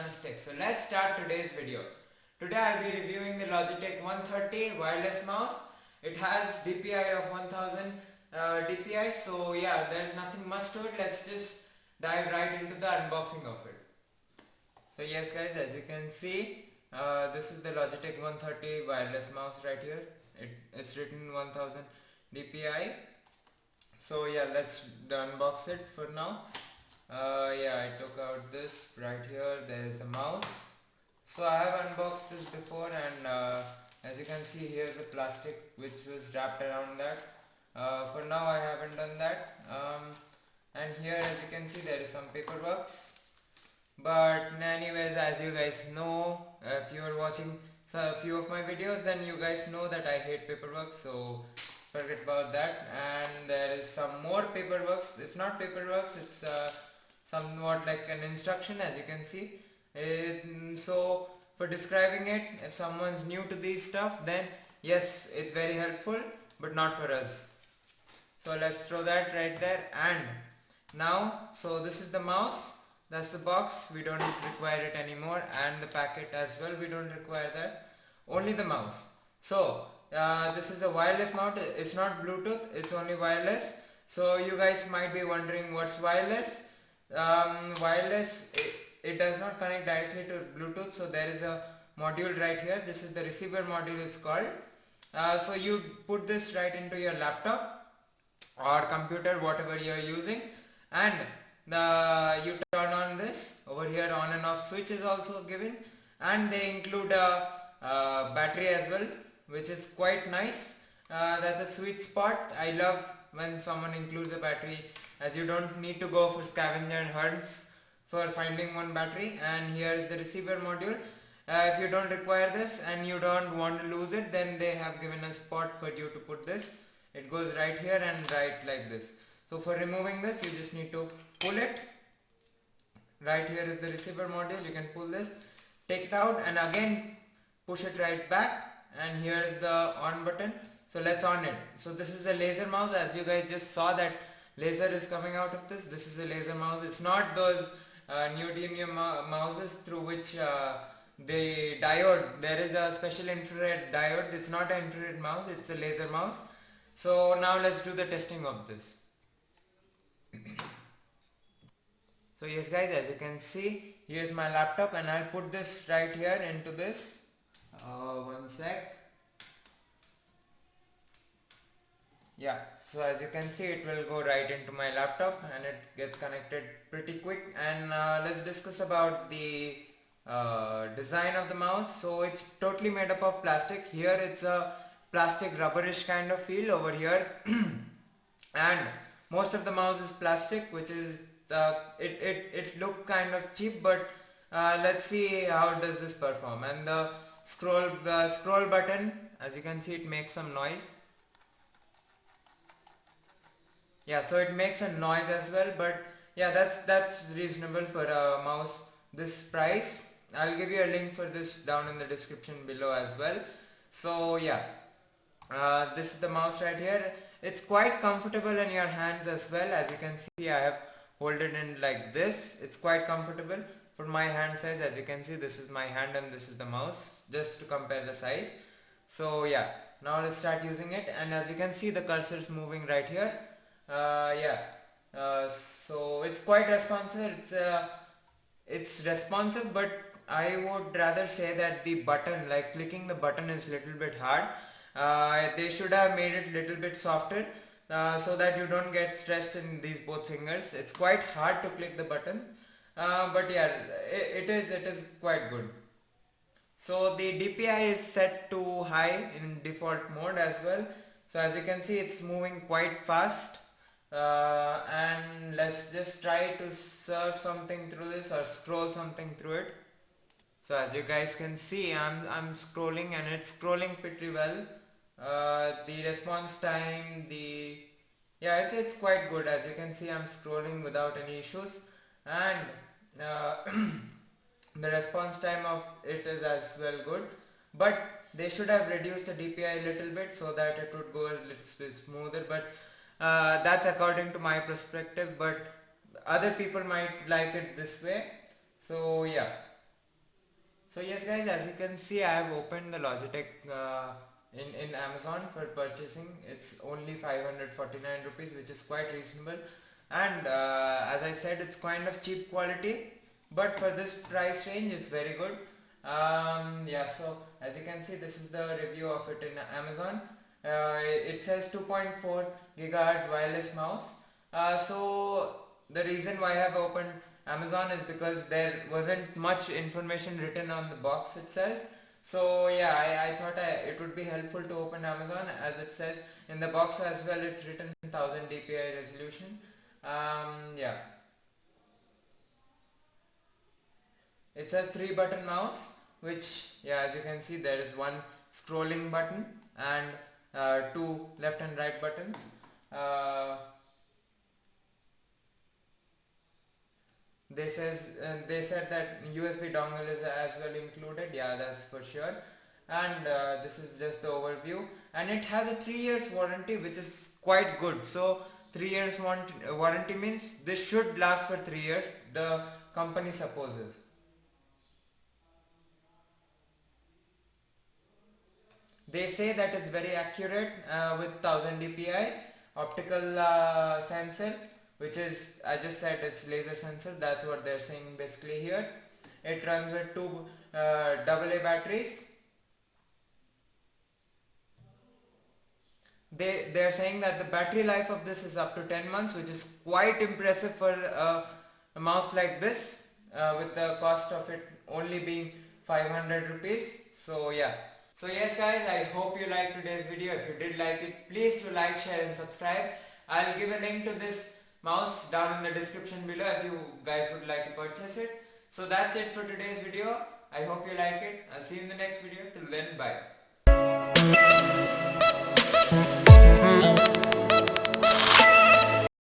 Trishanu'stech. So let's start today's video. Today I'll be reviewing the Logitech 130 wireless mouse. It has DPI of 1000 DPI. So yeah, there's nothing much to it. Let's just dive right into the unboxing of it. So yes guys, as you can see, this is the Logitech 130 wireless mouse right here. It's written 1000 DPI. So yeah, let's unbox it for now. Yeah, I took out this right here. There is the mouse. So I have unboxed this before, and as you can see, here's the plastic which was wrapped around that. For now I haven't done that. And here, as you can see, there is some paperwork. But anyways, as you guys know, if you are watching a few of my videos, then you guys know that I hate paperwork, so forget about that. And there is some more paperwork. It's not paperwork, it's somewhat like an instruction, as you can see. So for describing it, if someone's new to these stuff, then yes, it's very helpful, but not for us. So let's throw that right there. And now, so this is the mouse. That's the box. We don't require it anymore, and the packet as well, we don't require that. Only the mouse. So this is a wireless mouse. It's not Bluetooth, it's only wireless. So you guys might be wondering what's wireless. Wireless, it does not connect directly to Bluetooth, so there is a module right here. This is the receiver module, it's called. So you put this right into your laptop or computer, whatever you are using, and you turn on this. Over here, on and off switch is also given, and they include a battery as well, which is quite nice. That's a sweet spot. I love when someone includes a battery, as you don't need to go for scavenger hunts for finding one battery. And here is the receiver module. If you don't require this and you don't want to lose it, then they have given a spot for you to put this. It goes right here and right like this. So for removing this, you just need to pull it. Right here is the receiver module. You can pull this, take it out, and again push it right back. And here is the on button. So let's on it. So this is a laser mouse. As you guys just saw, that laser is coming out of this. This is a laser mouse. It's not those neodymium mouses through which the diode, there is a special infrared diode. It's not an infrared mouse, it's a laser mouse. So now let's do the testing of this. So yes guys, as you can see, here's my laptop, and I'll put this right here into this. One sec. Yeah, so as you can see, it will go right into my laptop and it gets connected pretty quick. And let's discuss about the design of the mouse. So it's totally made up of plastic. Here it's a plastic rubberish kind of feel over here. And most of the mouse is plastic, which is it look kind of cheap, but let's see how does this perform. And the scroll button, as you can see, it makes some noise. Yeah, so it makes a noise as well, but yeah, that's reasonable for a mouse this price. I'll give you a link for this down in the description below as well. So yeah, this is the mouse right here. It's quite comfortable in your hands as well. As you can see, I have hold it in like this. It's quite comfortable for my hand size. As you can see, this is my hand and this is the mouse, just to compare the size. So yeah, now let's start using it. And as you can see, the cursor is moving right here. So it's quite responsive. It's responsive, but I would rather say that the button, like clicking the button, is little bit hard. They should have made it little bit softer, so that you don't get stressed in these both fingers. It's quite hard to click the button, but yeah, it is quite good. So the DPI is set to high in default mode as well. So as you can see, it's moving quite fast. And let's just try to surf something through this or scroll something through it. So as you guys can see, I'm scrolling and it's scrolling pretty well. The response time, it's quite good. As you can see, I'm scrolling without any issues, and the response time of it is as well good. But they should have reduced the DPI a little bit so that it would go a little bit smoother. But that's according to my perspective, but other people might like it this way. So yeah, So yes guys, as you can see, I have opened the Logitech in Amazon for purchasing. It's only 549 rupees, which is quite reasonable, and as I said, it's kind of cheap quality, but for this price range it's very good. Yeah, so as you can see, this is the review of it in Amazon. It says 2.4 gigahertz wireless mouse. So the reason why I have opened Amazon is because there wasn't much information written on the box itself. So yeah, I thought it would be helpful to open Amazon, as it says in the box as well. It's written 1000 dpi resolution. Yeah, it's a 3-button mouse, which, yeah, as you can see, there is one scrolling button and two left and right buttons. Uh, they said that USB dongle is as well included. Yeah, that's for sure. And this is just the overview. And it has a 3 years warranty, which is quite good. So 3 years warranty means this should last for 3 years, the company supposes. They say that it's very accurate with 1000 dpi optical sensor, which is, I just said, it's laser sensor. That's what they're saying basically here. It runs with two AA batteries. They're saying that the battery life of this is up to 10 months, which is quite impressive for a mouse like this, with the cost of it only being 500 rupees. So yeah. So yes guys, I hope you liked today's video. If you did like it, please do like, share and subscribe. I'll give a link to this mouse down in the description below if you guys would like to purchase it. So that's it for today's video. I hope you like it. I'll see you in the next video. Till then, bye.